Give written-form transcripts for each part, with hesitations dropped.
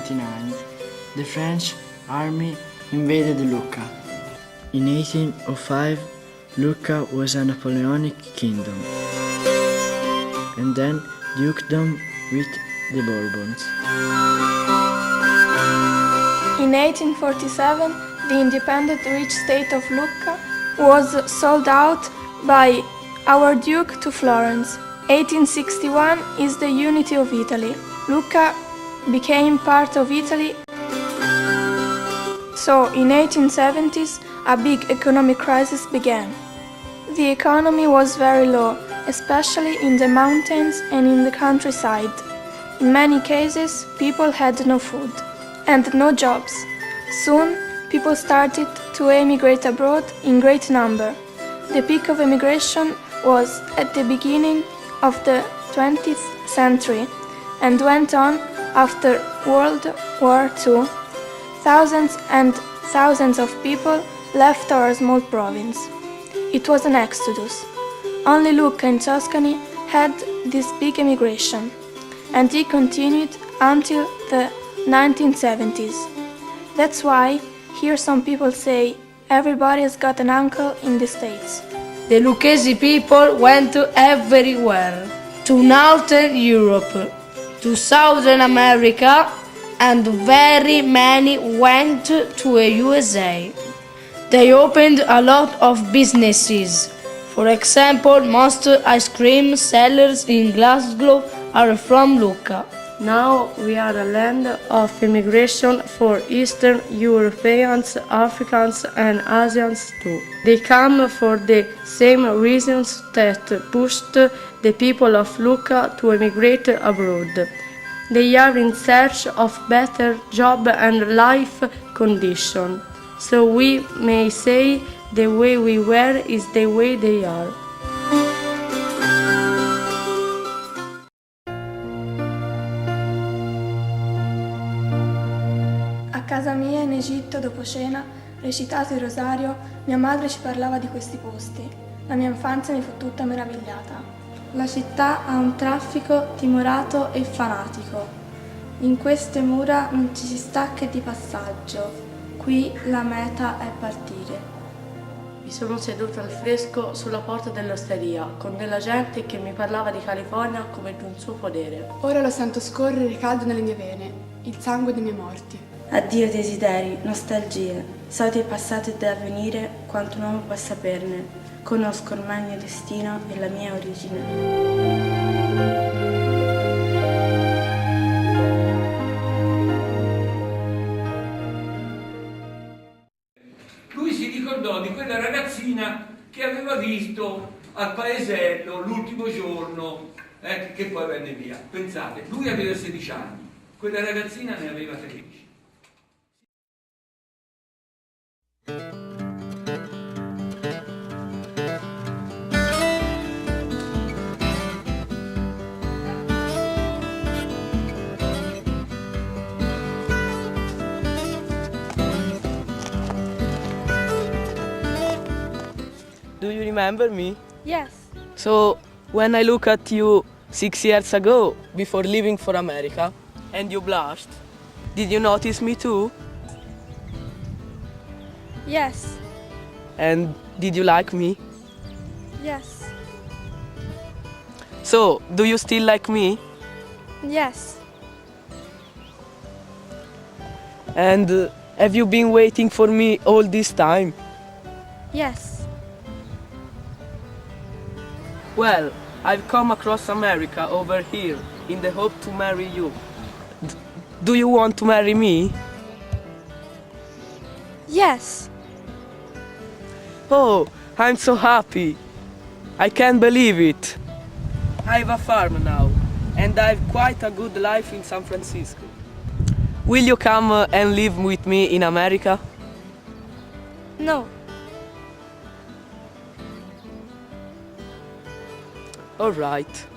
1729, the French army invaded Lucca. In 1805, Lucca was a Napoleonic kingdom, and then dukedom with the Bourbons. In 1847, the independent rich state of Lucca was sold out by our Duke to Florence. 1861 is the unity of Italy. Lucca became part of Italy. So in 1870s, a big economic crisis began. The economy was very low, especially in the mountains and in the countryside. In many cases, people had no food and no jobs. Soon, people started to emigrate abroad in great number. The peak of emigration was at the beginning of the 20th century and went on after World War II. Thousands and thousands of people left our small province. It was an exodus. Only Lucca in Tuscany had this big emigration, and it continued until the 1970s. That's why here some people say everybody has got an uncle in the States. The Lucchese people went everywhere, to Northern Europe, to Southern America, and very many went to the USA. They opened a lot of businesses. For example, most ice cream sellers in Glasgow are from Lucca. Now we are a land of immigration for Eastern Europeans, Africans and Asians too. They come for the same reasons that pushed the people of Lucca to emigrate abroad. They are in search of better job and life conditions. So we may say the way we were is the way they are. A casa mia in Egitto, dopo cena, recitato il rosario, mia madre ci parlava di questi posti. La mia infanzia mi fu tutta meravigliata. La città ha un traffico timorato e fanatico. In queste mura non ci si sta che di passaggio. Qui la meta è partire. Mi sono seduta al fresco sulla porta dell'osteria, con della gente che mi parlava di California come di un suo podere. Ora lo sento scorrere caldo nelle mie vene, il sangue dei miei morti. Addio desideri, nostalgie, so del passato e dell'avvenire quanto un uomo può saperne. Conosco ormai il mio destino e la mia origine. Lui si ricordò di quella ragazzina che aveva visto al paesello l'ultimo giorno, che poi venne via. Pensate, lui aveva 16 anni, quella ragazzina ne aveva 13. Do you remember me? Yes. So, when I look at you 6 years ago, before leaving for America, and you blushed, did you notice me too? Yes. And did you like me? Yes. So, do you still like me? Yes. And have you been waiting for me all this time? Yes. Well, I've come across America over here in the hope to marry you. Do you want to marry me? Yes. Oh, I'm so happy. I can't believe it. I have a farm now, and I have quite a good life in San Francisco. Will you come and live with me in America? No. All right.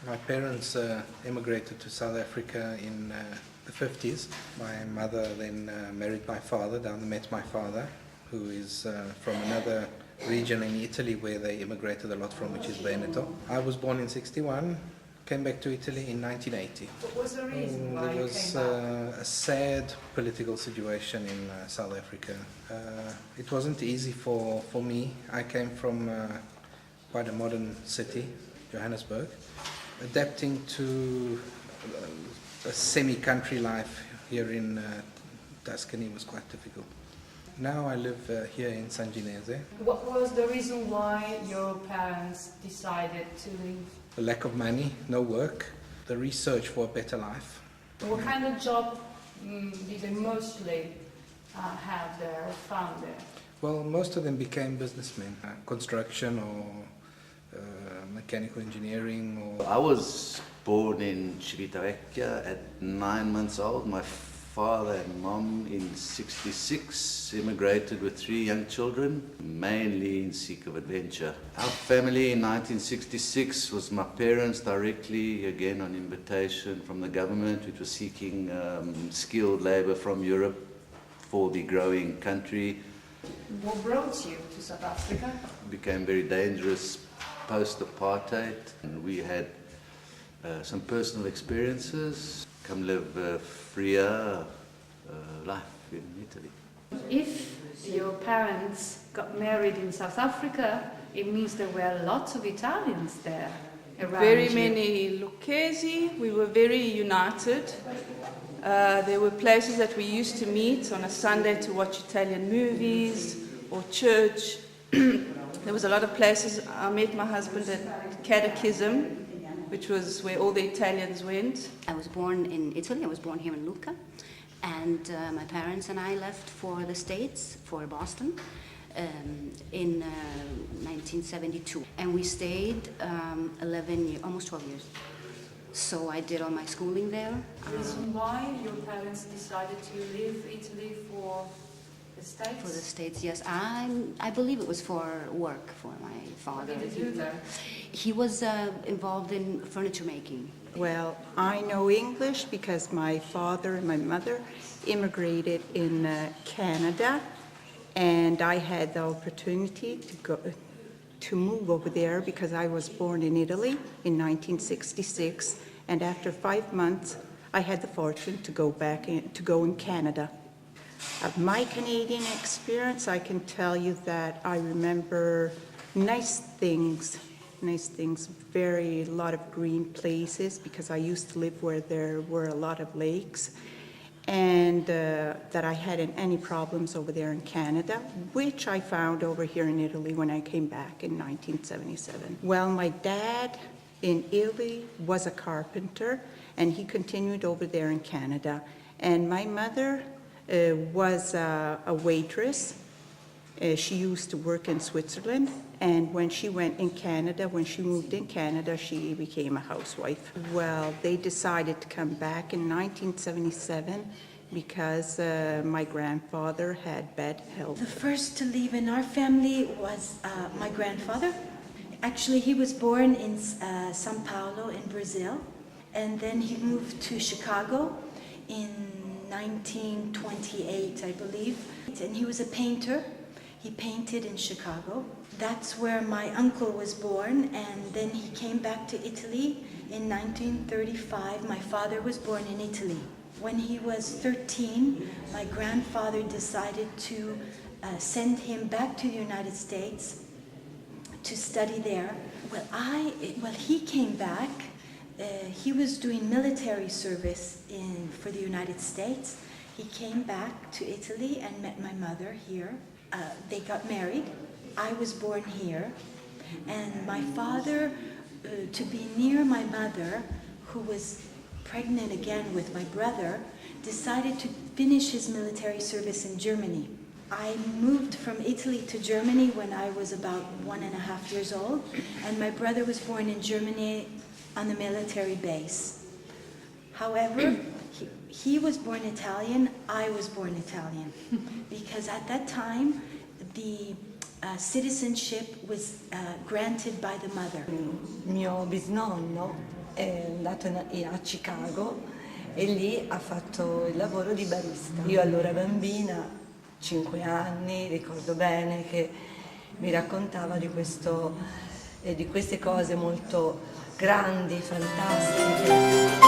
My parents immigrated to South Africa in the 50s. My mother then married my father, met my father, who is from another region in Italy where they immigrated a lot from, which is Veneto. I was born in 61, came back to Italy in 1980. What was the reason why There you was came back? a sad political situation in South Africa. It wasn't easy for me. I came from quite a modern city, Johannesburg. Adapting to a semi-country life here in Tuscany was quite difficult. Now I live here in San Ginese. What was the reason why your parents decided to leave? A lack of money, no work, the research for a better life. What kind of job did they mostly have there or found there? Well, most of them became businessmen, construction or mechanical engineering. Or I was born in Civitavecchia at 9 months old. My father and mom in 66 immigrated with 3 young children, mainly in seek of adventure. Our family in 1966 was my parents directly, again on invitation from the government, which was seeking skilled labor from Europe for the growing country. What brought you to South Africa? It became very dangerous post-apartheid, and we had some personal experiences. Come live a freer life in Italy. If your parents got married in South Africa, it means there were lots of Italians there around Very you. many Lucchesi. We were very united. There were places that we used to meet on a Sunday to watch Italian movies or church. There was a lot of places. I met my husband at Catechism, which was where all the Italians went. I was born in Italy. I was born here in Lucca. And my parents and I left for the States, for Boston, in 1972. And we stayed 11 years, almost 12 years. So I did all my schooling there. The reason why your parents decided to leave Italy for the States? For the States, yes. I believe it was for work for my father. What did you do there? He was involved in furniture making. Well, I know English because my father and my mother immigrated in Canada, and I had the opportunity to move over there because I was born in Italy in 1966, and after 5 months, I had the fortune to go in Canada. Of my Canadian experience, I can tell you that I remember nice things, a lot of green places because I used to live where there were a lot of lakes, and that I hadn't any problems over there in Canada, which I found over here in Italy when I came back in 1977. Well, my dad in Italy was a carpenter, and he continued over there in Canada, and my mother was a waitress. She used to work in Switzerland, and when she moved in Canada, she became a housewife. Well, they decided to come back in 1977 because my grandfather had bad health. The first to leave in our family was my grandfather. Actually, he was born in São Paulo in Brazil, and then he moved to Chicago in 1928, I believe, and he was a painter. He painted in Chicago. That's where my uncle was born, and then he came back to Italy in 1935. My father was born in Italy. When he was 13, my grandfather decided to send him back to the United States to study there. Well, he came back. He was doing military service for the United States. He came back to Italy and met my mother here. They got married. I was born here, and my father, to be near my mother, who was pregnant again with my brother, decided to finish his military service in Germany. I moved from Italy to Germany when I was about 1.5 years old, and my brother was born in Germany on the military base. However, he was born Italian, I was born Italian, because at that time, the citizenship was granted by the mother. Mio bisnonno è andato a Chicago e lì ha fatto il lavoro di barista. Io allora bambina, 5 anni, ricordo bene che mi raccontava di queste cose molto grandi, fantastiche.